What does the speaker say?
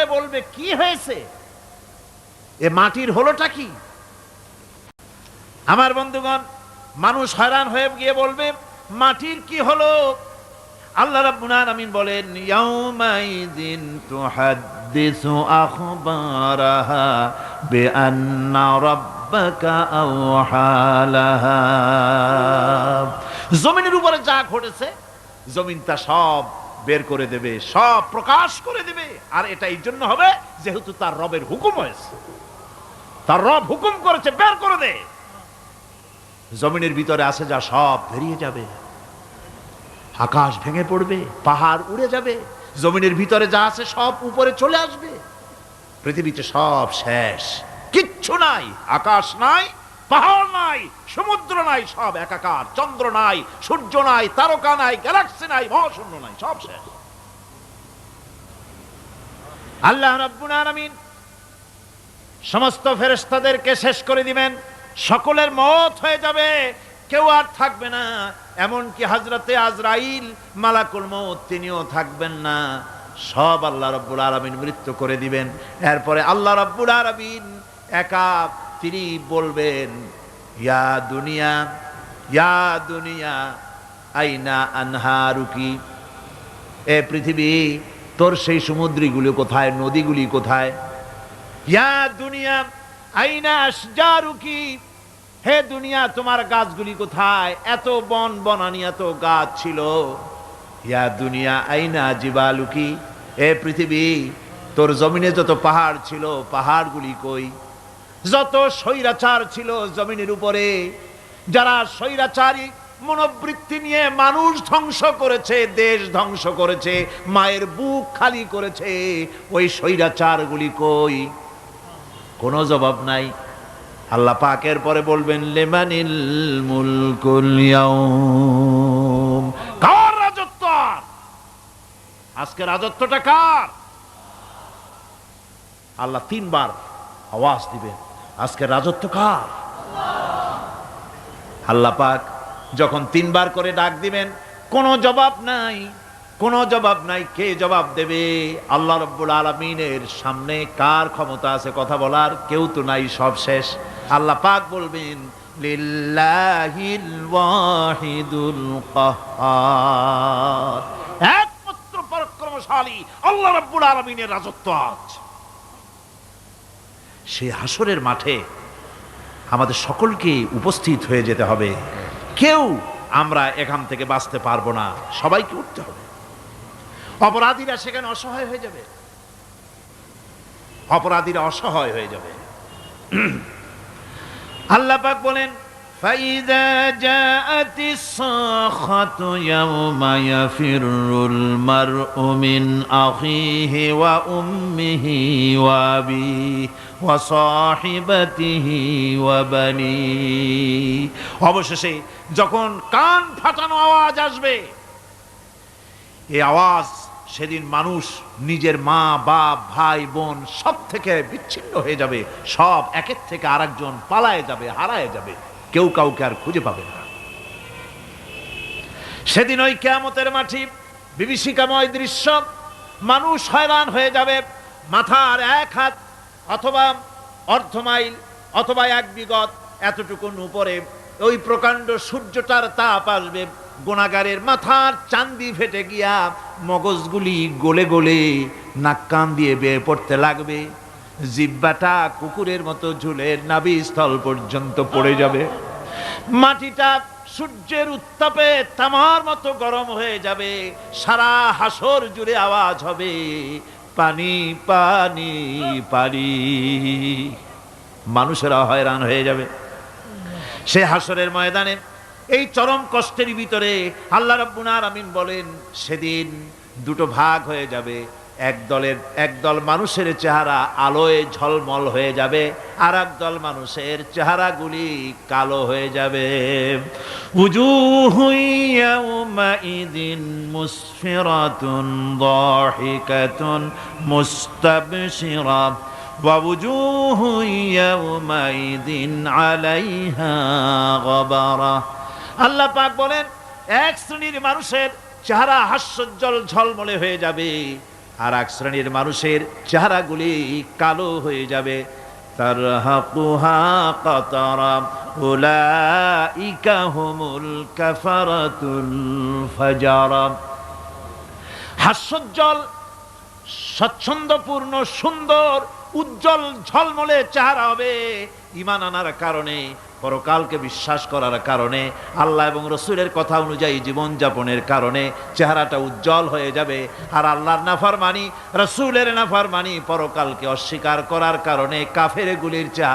হয়ে বলবে কি হয়েছে, এ মাটির হলোটা কি? আমার বন্ধুগণ, মানুষ হয়রান হয়ে গিয়ে বলবে মাটির কি হলো? আল্লাহ রাব্বুল আলামিন বলেন ইয়াউমাইযিন তুহাদ্দিসু আখবারাহা বিআন্না রাব্বাকা আওহালাহা। জমিনের উপরে যা ঘটেছে জমিন তা সব বের করে দেবে, সব প্রকাশ করে দেবে। আর এটা এই জন্য হবে যেহেতু তার রবের হুকুম হয়েছে, তার রব হুকুম করেছে বের করে দে। জমিনের ভিতরে আছে যা সব বেরিয়ে যাবে, আকাশ ভেঙে পড়বে, পাহাড় উড়ে যাবে, জমিনের ভিতরে যা আছে সব উপরে চলে আসবে, পৃথিবীতে সব শেষ, কিচ্ছু নাই, আকাশ নাই, পাহাড় নাই, সমুদ্র নাই, সব একাকার, চন্দ্র নাই, সূর্য নাই, তারকা নাই, গ্যালাক্সি নাই, মহাশূন্য নাই, সব শেষ। আল্লাহ রাব্বুল আলামিন সমস্ত ফেরেশতাদেরকে শেষ করে দিবেন, সকলের মওত হয়ে যাবে, কেউ আর থাকবে না। এমনকি হযরতে আজরাইল মালাকুল মউত তিনিও থাকবেন না, সব আল্লাহ রাব্বুল আলামিন মৃত্যু করে দিবেন। এরপরে আল্লাহ রাব্বুল আলামিন একা তিনি বলবেন ইয়া দুনিয়া, ইয়া দুনিয়া আইনা আনহারুকি, এ পৃথিবী তোর সেই সমুদ্রগুলি কোথায়, নদীগুলি কোথায়? ইয়া দুনিয়া আইনা আশজারুকি, হে দুনিয়া তোমার গাছগুলি কোথায়? এত বন বনানি, এত গাছ ছিল। ইয়া দুনিয়া আইনা জিবালুকি, এ পৃথিবী তোর জমিনে যত পাহাড় ছিল পাহাড়গুলি কই? যত স্বৈরাচার ছিল জমিনের উপরে, যারা স্বৈরাচারী মনোবৃত্তি নিয়ে মানুষ ধ্বংস করেছে, দেশ ধ্বংস করেছে, মায়ের বুক খালি করেছে, ওই স্বৈরাচারগুলি কই? কোনো জবাব নাই। আল্লাহ পাকের পরে বলবেন লিমানিল মুলকুল ইয়াউম, কার রাজত্ব? আজকে রাজত্বটা কার? আল্লাহ তিনবার আওয়াজ দিবেন, আজকে রাজত্ব কার? আল্লাহ পাক যখন তিনবার করে ডাক দিবেন, কোনো জবাব নাই, কোনো জবাব নাই। কে জবাব দেবে? আল্লাহ রাব্বুল আলামিনের সামনে কার ক্ষমতা আছে কথা বলার? কেউ তো নাই, সব শেষ। আল্লাহ পাক বলবেন লিল্লাহিল ওয়াহিদুল কাহ্হার, একমাত্র পরাক্রমশালী আল্লাহ রাব্বুল আলামিনের রাজত্ব আজ। সেই হাসরের মাঠে আমাদের সকলকে উপস্থিত হয়ে যেতে হবে। কেউ আমরা এখান থেকে বাঁচতে পারবো না, সবাইকে উঠতে হবে। অপরাধীরা সেখানে অসহায় হয়ে যাবে, অপরাধীরা অসহায় হয়ে যাবে। আল্লাহ পাক বলেন ফাইযা জাআতিস সাখাতু ইয়াওমা ইয়াফিরুল মারউ মিন আখিহি ওয়া উম্মিহি ওয়া আবিহি ওয়া সাহিবাতিহি ওয়া বানিহি। অবশেষে যখন কান ফাটানো আওয়াজ আসবে, এই আওয়াজ সেদিন মানুষ নিজের মা বাপ ভাই বোন সব থেকে বিচ্ছিন্ন হয়ে যাবে, সব একের থেকে আরেকজন পালায়ে যাবে, হারায় যাবে, কেউ কাউকে আর খুঁজে পাবে না। সেদিন ওই কিয়ামতের মাঠে বিভীষিকাময় দৃশ্য, মানুষ হয়রান হয়ে যাবে। মাথার এক হাত অথবা অর্ধ মাইল অথবা এক বিগত এতটুকুন উপরে ওই প্রকাণ্ড সূর্যটার তাপ আসবে, গুনাহগারের মাথার চান্দি ফেটে গিয়া মগজগুলি গলে গলে নাক কান দিয়ে বের পড়তে লাগবে, জিহ্বাটা কুকুরের মতো ঝুলে নাভিস্থল পর্যন্ত পড়ে যাবে, মাটিটা সূর্যের উত্তাপে তামার মতো গরম হয়ে যাবে, সারা হাসর জুড়ে আওয়াজ হবে পানি পানি পানি। মানুষেরা হয়রান হয়ে যাবে সে হাসরের ময়দানে। এই চরম কষ্টের ভিতরে আল্লাহ রাব্বুল আলামিন বলেন সেদিন দুটো ভাগ হয়ে যাবে, একদল মানুষের চেহারা আলোয় ঝলমল হয়ে যাবে, আর একদল মানুষের চেহারাগুলি কালো হয়ে যাবে। উজুহু ইয়াওমাইযিন মুসফিরাতুন দাহিকাতুন মুস্তাবশিরা ওয়া উজুহু ইয়াওমাইযিন আলাইহা গাবারা। আল্লাহ পাক বলেন এক শ্রেণীর মানুষের চেহারা হাস্যোজ্জ্বল ঝলমলে হয়ে যাবে, আর এক শ্রেণীর মানুষের চেহারাগুলি কালো হয়ে যাবে। তারহাকুহা কাতারা উলাইকা হুমুল কাফারাতুল ফাজারা। হাস্যোজ্জ্বল, স্বচ্ছন্দপূর্ণ, সুন্দর, উজ্জ্বল ঝলমলে চেহারা হবে ঈমান আনার কারণে, পরকালকে বিশ্বাস করার কারণে, আল্লাহ এবং রসুলের কথা অনুযায়ী জীবনযাপনের কারণে চেহারাটা উজ্জ্বল হয়ে যাবে। আর আল্লাহর নাফরমানি, রসুলের নাফরমানি, পরকালকে অস্বীকার করার কারণে কাফেরগুলির চেহারা